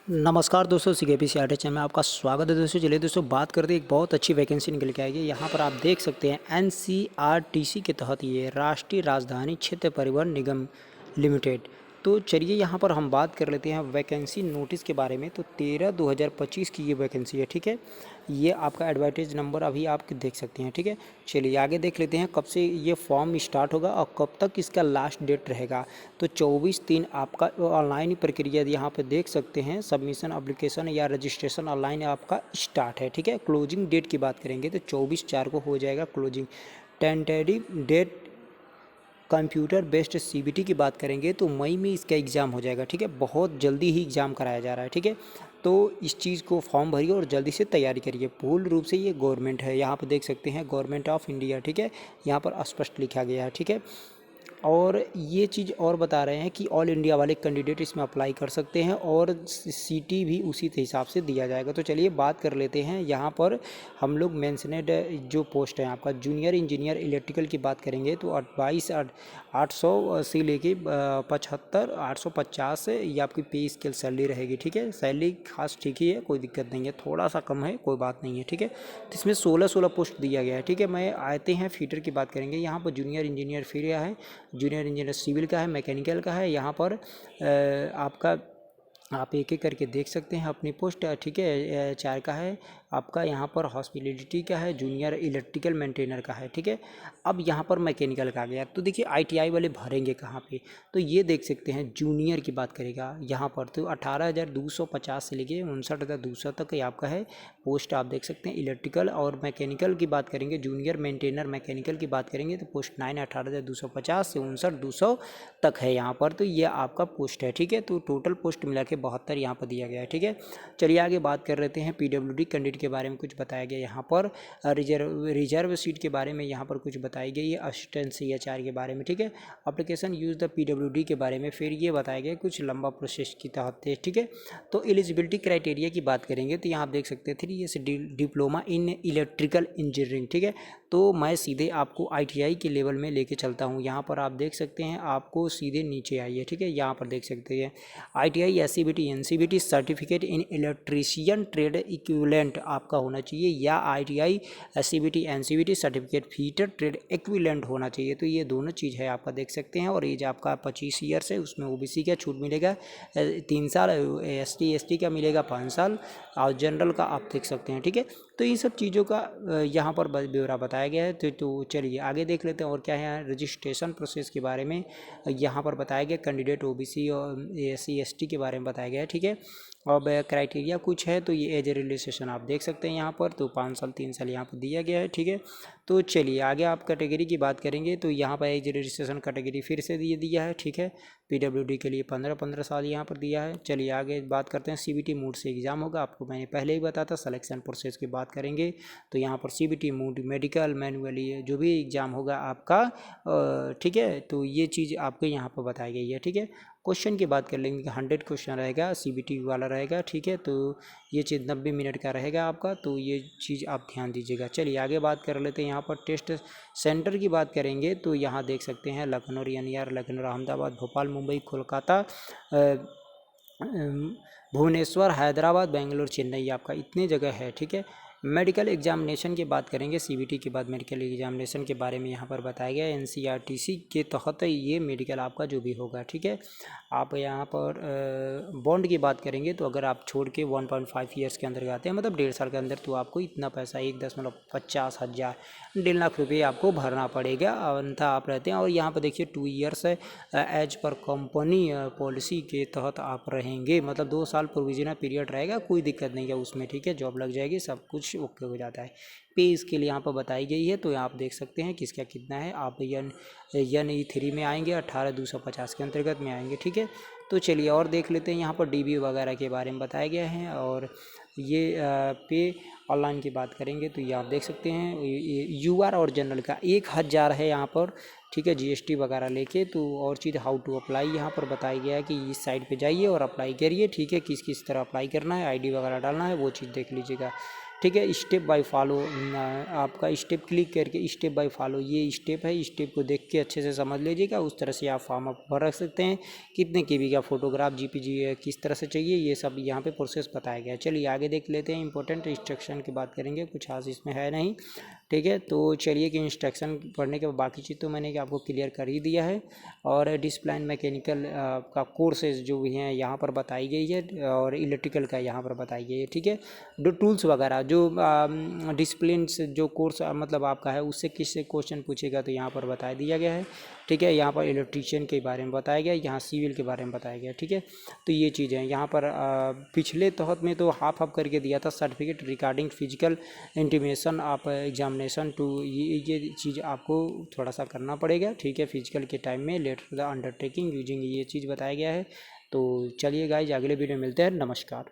नमस्कार दोस्तों, CKP CRT में आपका स्वागत है। दोस्तों चलिए दोस्तों बात करते हैं, एक बहुत अच्छी वैकेंसी निकल के आई है। यहाँ पर आप देख सकते हैं एनसीईआरटी के तहत ये राष्ट्रीय राजधानी क्षेत्र परिवहन निगम लिमिटेड। तो चलिए यहाँ पर हम बात कर लेते हैं वैकेंसी नोटिस के बारे में। तो 13/2025 की ये वैकेंसी है, ठीक है। ये आपका एडवर्टाइज नंबर अभी आप देख सकते हैं, ठीक है। चलिए आगे देख लेते हैं कब से ये फॉर्म स्टार्ट होगा और कब तक इसका लास्ट डेट रहेगा। तो 24/3 आपका ऑनलाइन प्रक्रिया यहाँ पे देख सकते हैं। सबमिशन एप्लीकेशन या रजिस्ट्रेशन ऑनलाइन आपका स्टार्ट है, ठीक है। क्लोजिंग डेट की बात करेंगे तो 24/4 को हो जाएगा closing. Tentative date computer based CBT की बात करेंगे तो मई में इसका एग्ज़ाम हो जाएगा, ठीक है। बहुत जल्दी ही एग्ज़ाम कराया जा रहा है, ठीक है। तो इस चीज़ को फॉर्म भरिए और जल्दी से तैयारी करिए। पूर्ण रूप से ये गवर्नमेंट है, यहाँ पर देख सकते हैं गवर्नमेंट ऑफ इंडिया, ठीक है। यहाँ पर स्पष्ट लिखा गया है, ठीक है। और ये चीज़ और बता रहे हैं कि ऑल इंडिया वाले कैंडिडेट इसमें अप्लाई कर सकते हैं और सीटी भी उसी के हिसाब से दिया जाएगा। तो चलिए बात कर लेते हैं। यहाँ पर हम लोग मेंशनेड जो पोस्ट है आपका जूनियर इंजीनियर इलेक्ट्रिकल की बात करेंगे तो 22,800 से लेके 75,850 से ये आपकी पे स्केल सैलरी रहेगी, ठीक है। सैलरी खास ठीक ही है, कोई दिक्कत नहीं है। थोड़ा सा कम है, कोई बात नहीं है, ठीक है। तो इसमें 16 पोस्ट दिया गया है, ठीक है। मैं आते हैं फीटर की बात करेंगे। यहाँ पर जूनियर इंजीनियर फिर यह है, जूनियर इंजीनियर सिविल का है, मैकेनिकल का है। यहाँ पर आपका आप एक एक करके देख सकते हैं अपनी पोस्ट, ठीक है। 4 का है आपका, यहाँ पर हॉस्पिटलिटी का है, जूनियर इलेक्ट्रिकल मेंटेनर का है, ठीक है। अब यहाँ पर मैकेनिकल का आ गया। तो देखिए आईटीआई वाले भरेंगे कहाँ पे, तो ये देख सकते हैं जूनियर की बात करेगा यहाँ पर तो 18,250 से लेके 59,200 तक ये आपका है पोस्ट, आप देख सकते हैं इलेक्ट्रिकल। और मैकेनिकल की बात करेंगे, जूनियर मेंटेनर मैकेनिकल की बात करेंगे तो पोस्ट 9 18,250 से 59,200 तक है यहाँ पर। तो ये आपका पोस्ट है, ठीक है। तो टोटल पोस्ट मिला के 72 यहाँ पर दिया गया है, ठीक है। चलिए आगे बात कर लेते हैं पीडब्ल्यूडी कैंडिडेट के बारे में। कुछ बताया गया यहाँ पर रिजर्व सीट के बारे में यहाँ पर कुछ बताई गई है, असिस्टेंट सीएचआर के बारे में, ठीक है। एप्लीकेशन यूज द पीडब्ल्यूडी के बारे में फिर ये बताया गया कुछ लंबा प्रोसेस की तहत, ठीक है। तो एलिजिबिलिटी क्राइटेरिया की बात करेंगे तो यहाँ आप देख सकते हैं 3 years diploma in electrical engineering, ठीक है। तो मैं सीधे आपको आईटीआई के लेवल में लेके चलता हूँ। यहाँ पर आप देख सकते हैं, आपको सीधे नीचे आइए, ठीक है। यहाँ पर देख सकते हैं ITI SCVT NCBT certificate in electrician trade equivalent आपका होना चाहिए, या ITI SCVT NCBT certificate fitter trade equivalent होना चाहिए। तो ये दोनों चीज़ है आपका देख सकते हैं। और एज आपका 25 ईयर्स है, उसमें ओबीसी का छूट मिलेगा 3 साल, एसटी का मिलेगा 5 साल, और जनरल का आप देख सकते हैं, ठीक है। तो इन सब चीज़ों का यहाँ पर ब्यौरा बताया गया है। तो चलिए आगे देख लेते हैं और क्या है रजिस्ट्रेशन प्रोसेस के बारे में यहाँ पर बताया गया। कैंडिडेट ओबीसी और एससी एसटी के बारे में बताया गया है, ठीक है। अब क्राइटेरिया कुछ है तो ये एज रिलैक्सेशन आप देख सकते हैं यहाँ पर, तो 5 साल 3 साल यहाँ पर दिया गया है, ठीक है। तो चलिए आगे आप कैटेगरी की बात करेंगे तो यहाँ पर एज रजिस्ट्रेशन कैटेगरी फिर से दिया है, ठीक है। पीडब्ल्यूडी के लिए 15 साल यहाँ पर दिया है। चलिए आगे बात करते हैं सीबीटी मोड से एग्ज़ाम होगा, आपको मैंने पहले ही बताया था। सिलेक्शन प्रोसेस की बात करेंगे तो यहाँ पर सीबीटी मोड मेडिकल मैनुअली जो भी एग्ज़ाम होगा आपका, ठीक है। तो ये चीज़ आपको यहाँ पर बताई गई है, ठीक है। क्वेश्चन की बात कर लेंगे, 100 क्वेश्चन रहेगा, सीबीटी वाला रहेगा, ठीक है। तो ये चीज़ 90 मिनट का रहेगा आपका, तो ये चीज़ आप ध्यान दीजिएगा। चलिए आगे बात कर लेते हैं। यहाँ पर टेस्ट सेंटर की बात करेंगे तो यहाँ देख सकते हैं लखनऊ, यानी लखनऊ, अहमदाबाद, भोपाल, मुंबई, कोलकाता, भुवनेश्वर, हैदराबाद, बेंगलुरु, चेन्नई, आपका इतने जगह है, ठीक है। मेडिकल एग्जामिनेशन की बात करेंगे, सीबीटी के बाद मेडिकल एग्जामिनेशन के बारे में यहाँ पर बताया गया है। एनसीईआरटी के तहत ये मेडिकल आपका जो भी होगा, ठीक है। आप यहाँ पर बॉन्ड की बात करेंगे तो अगर आप छोड़ के 1.5 ईयर्स के अंदर आते हैं, मतलब 1.5 साल के अंदर, तो आपको इतना पैसा 1,50,000 1.5 लाख रुपये आपको भरना पड़ेगा, अन्यथा आप रहते हैं। और यहाँ पर देखिए 2 years as per company policy के तहत आप रहेंगे, मतलब 2 साल प्रोविजनल पीरियड रहेगा, कोई दिक्कत नहीं है उसमें, ठीक है। जॉब लग जाएगी, सब कुछ ओके हो जाता है। पे इसके लिए यहाँ पर बताई गई है, तो आप देख सकते हैं किसका कितना है। आप NE3 में आएंगे, 18,250 के अंतर्गत में आएंगे, ठीक है। तो चलिए और देख लेते हैं। यहाँ पर डीबी वगैरह के बारे में बताया गया है। और ये पे ऑनलाइन की बात करेंगे तो ये आप देख सकते हैं यूआर और जनरल का 1,000 है यहाँ पर, ठीक है, जीएसटी वगैरह लेके। तो और चीज़ हाउ टू अप्लाई यहाँ पर बताया गया है कि इस साइट पे जाइए और अप्लाई करिए, ठीक है। किस किस तरह अप्लाई करना है, आईडी वगैरह डालना है, वो चीज़ देख लीजिएगा, ठीक है। स्टेप बाय फॉलो, आपका स्टेप क्लिक करके स्टेप बाय फॉलो ये स्टेप है, स्टेप को देख के अच्छे से समझ लीजिएगा। उस तरह से आप फॉर्म अप भर रख सकते हैं। कितने केबी का फोटोग्राफ जीपीजी किस तरह से चाहिए ये सब यहाँ पे प्रोसेस बताया गया है। चलिए आगे देख लेते हैं। इंपॉर्टेंट इंस्ट्रक्शन की बात करेंगे, कुछ खास इसमें है नहीं, ठीक है। तो चलिए कि इंस्ट्रक्शन पढ़ने के बाद बाकी चीज़ तो मैंने आपको क्लियर कर ही दिया है। और डिस्प्ले एंड मैकेनिकल का कोर्सेज जो भी हैं यहाँ पर बताई गई है, और इलेक्ट्रिकल का यहाँ पर बताई गई है, ठीक है। जो टूल्स वगैरह जो डिसिप्लिन जो कोर्स मतलब आपका है उससे किससे क्वेश्चन पूछेगा तो यहाँ पर बता दिया गया है, ठीक है। यहाँ पर इलेक्ट्रीशियन के बारे में बताया गया, यहाँ सिविल के बारे में बताया गया, ठीक है। तो ये चीज़ें हैं यहाँ पर। पिछले तहत में तो हाफ हाफ करके दिया था, certificate regarding physical intimation of examination to, ये चीज़ आपको थोड़ा सा करना पड़ेगा, ठीक है। फिजिकल के टाइम में लेटर द अंडरटेकिंग यूजिंग ये चीज़ बताया गया है। तो चलिए गाइज अगले वीडियो में मिलते हैं, नमस्कार।